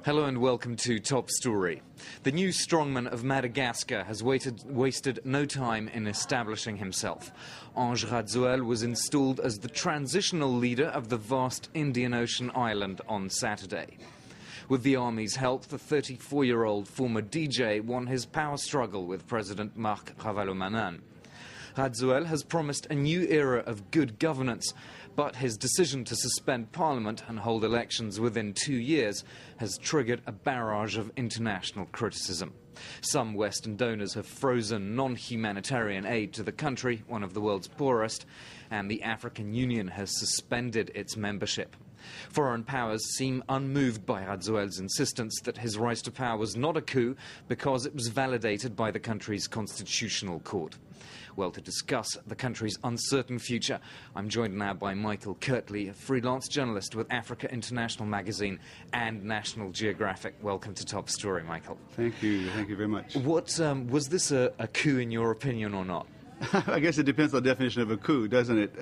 Hello and welcome to Top Story. The new strongman of Madagascar has wasted no time in establishing himself. Ange Radzoel was installed as the transitional leader of the vast Indian Ocean island on Saturday. With the army's help, the 34-year-old former DJ won his power struggle with President Marc Ravalomanana. Radzoel has promised a new era of good governance, but his decision to suspend parliament and hold elections within 2 years has triggered a barrage of international criticism. Some Western donors have frozen non-humanitarian aid to the country, one of the world's poorest, and the African Union has suspended its membership. Foreign powers seem unmoved by Radzoel's insistence that his rise to power was not a coup because it was validated by the country's constitutional court. Well, to discuss the country's uncertain future, I'm joined now by Michael Kirtley, a freelance journalist with Africa International magazine and National Geographic. Welcome to Top Story, Michael. Thank you very much. What was this a coup in your opinion or not? I guess it depends on the definition of a coup, doesn't it?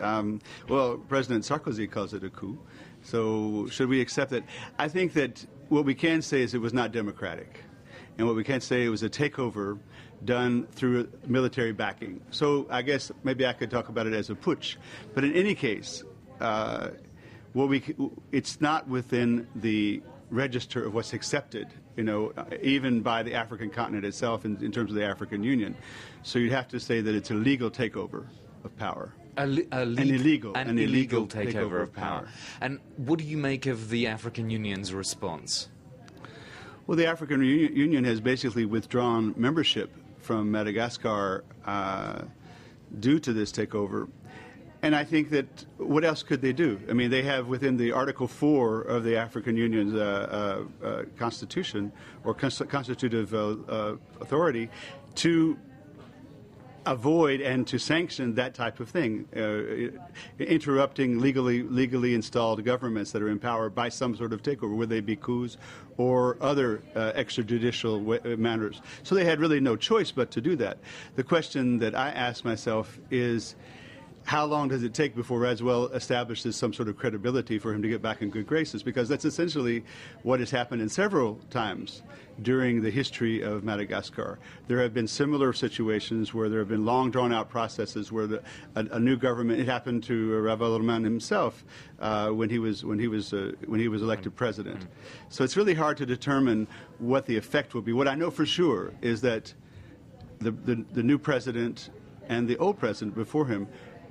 Well, President Sarkozy calls it a coup, so should we accept it? I think that what we can say is it was not democratic, and what we can say it was a takeover done through military backing. So I guess maybe I could talk about it as a putsch. But in any case, it's not within the register of what's accepted, even by the African continent itself in terms of the African Union. So you'd have to say that it's a legal takeover of power. An illegal takeover of power. And what do you make of the African Union's response? Well, the African Union has basically withdrawn membership from Madagascar due to this takeover. And I think that what else could they do? I mean, they have within the Article 4 of the African Union's constitution or constitutive authority to avoid and to sanction that type of thing, interrupting legally installed governments that are in power by some sort of takeover, whether they be coups or other extrajudicial manners. So they had really no choice but to do that. The question that I ask myself is, how long does it take before Radzoel establishes some sort of credibility for him to get back in good graces? Because that's essentially what has happened in several times during the history of Madagascar. There have been similar situations where there have been long drawn-out processes where a new government. It happened to Ravalomanana himself when he was elected president. So it's really hard to determine what the effect will be. What I know for sure is that the new president and the old president before him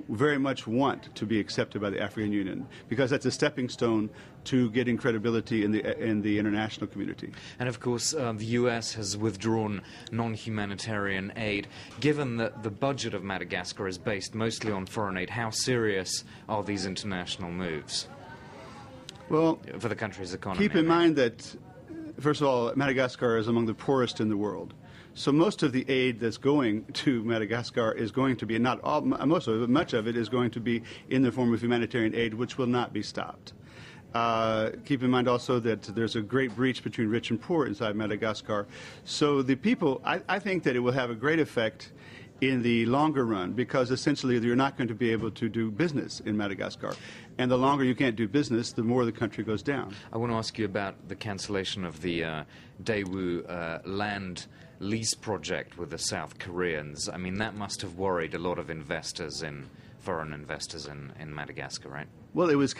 very much want to be accepted by the African Union, because that's a stepping stone to getting credibility in the international community. And of course, the US has withdrawn non-humanitarian aid. Given that the budget of Madagascar is based mostly on foreign aid, how serious are these international moves? Well, for the country's economy? Keep in mind that, first of all, Madagascar is among the poorest in the world. So most of the aid that's going to Madagascar is going to be, not all, most of it, but much of it is going to be in the form of humanitarian aid, which will not be stopped. Keep in mind also that there's a great breach between rich and poor inside Madagascar. So the people, I think that it will have a great effect in the longer run, because essentially you're not going to be able to do business in Madagascar. And the longer you can't do business, the more the country goes down. I want to ask you about the cancellation of the Daewoo land lease project with the South Koreans. I mean, that must have worried a lot of investors, foreign investors in Madagascar, right? Well, it was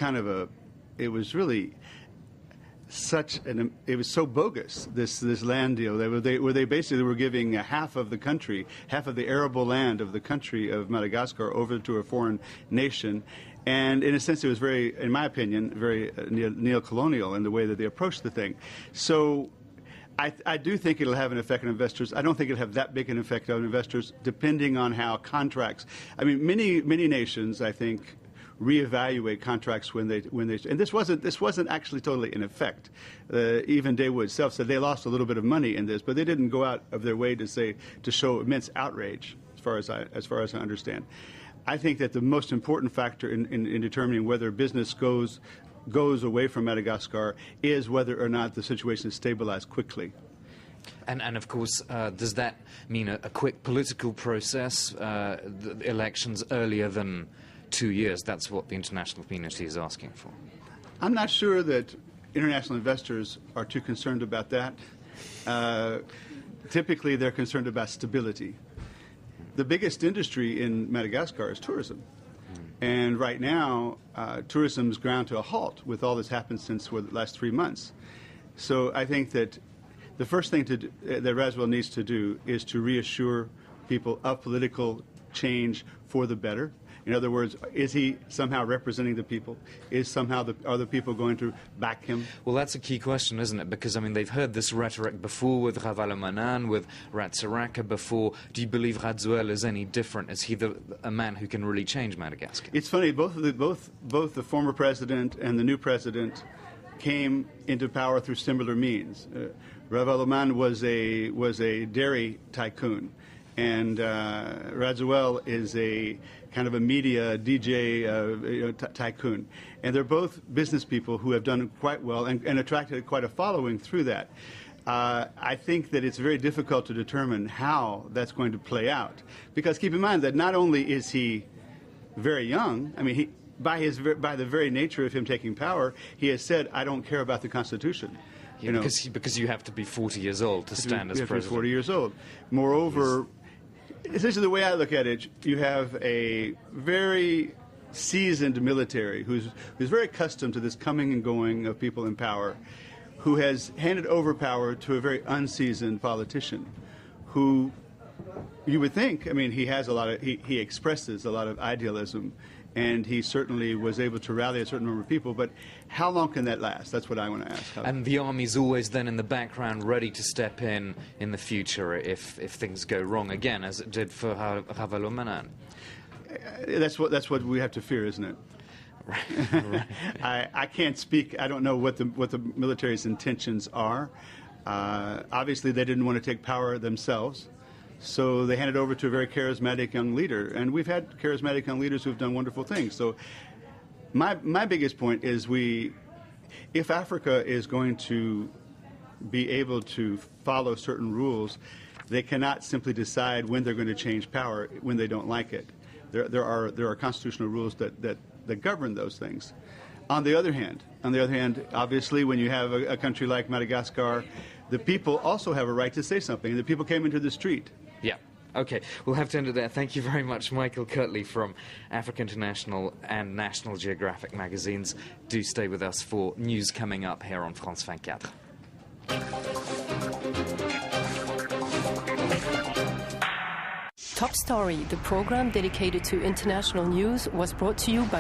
it was really it was so bogus, this land deal. They basically were giving half of the country, half of the arable land of the country of Madagascar over to a foreign nation. And in a sense, it was very, in my opinion, very neo-colonial in the way that they approached the thing. So I do think it'll have an effect on investors. I don't think it'll have that big an effect on investors, depending on how contracts. I mean, many nations, I think, reevaluate contracts when they and this wasn't actually totally in effect. Even Daewoo itself said they lost a little bit of money in this, but they didn't go out of their way to show immense outrage, as far as I understand. I think that the most important factor in determining whether business goes away from Madagascar is whether or not the situation is stabilized quickly. And of course, does that mean a quick political process, the elections earlier than 2 years? That's what the international community is asking for. I'm not sure that international investors are too concerned about that. Typically, they're concerned about stability. The biggest industry in Madagascar is tourism. And right now, tourism's ground to a halt with all that's happened since the last 3 months. So I think that the first thing that Radziwiłł needs to do is to reassure people of political change for the better. In other words, is he somehow representing the people? Are the people going to back him? Well, that's a key question, isn't it? Because, I mean, they've heard this rhetoric before with Ravalomanana, with Ratsiraka before. Do you believe Radziwiłł is any different? Is he a man who can really change Madagascar? It's funny, both the former president and the new president came into power through similar means. Ravalomanana was a dairy tycoon, and Radziwiłł is a kind of a media DJ tycoon. And they're both business people who have done quite well and attracted quite a following through that. I think that it's very difficult to determine how that's going to play out. Because keep in mind that not only is he very young, I mean, by the very nature of him taking power, he has said, I don't care about the Constitution. Yeah, because you have to be 40 years old to stand as president. You have to be 40 years old. Moreover, essentially the way I look at it, you have a very seasoned military who's very accustomed to this coming and going of people in power, who has handed over power to a very unseasoned politician who you would think, I mean, he expresses a lot of idealism, and he certainly was able to rally a certain number of people, but how long can that last? That's what I want to ask. And the army's always then in the background ready to step in the future if things go wrong again, as it did for Ravalomanana. That's what we have to fear, isn't it? Right. I can't speak. I don't know what the military's intentions are. Obviously, they didn't want to take power themselves. So they handed over to a very charismatic young leader. And we've had charismatic young leaders who've done wonderful things. So my biggest point is if Africa is going to be able to follow certain rules, they cannot simply decide when they're going to change power when they don't like it. There are constitutional rules that govern those things. On the other hand, obviously, when you have a country like Madagascar, the people also have a right to say something. And the people came into the street. Yeah. Okay, we'll have to end it there. Thank you very much, Michael Kirtley from Africa International and National Geographic magazines. Do stay with us for news coming up here on France 24. Top Story, the program dedicated to international news, was brought to you by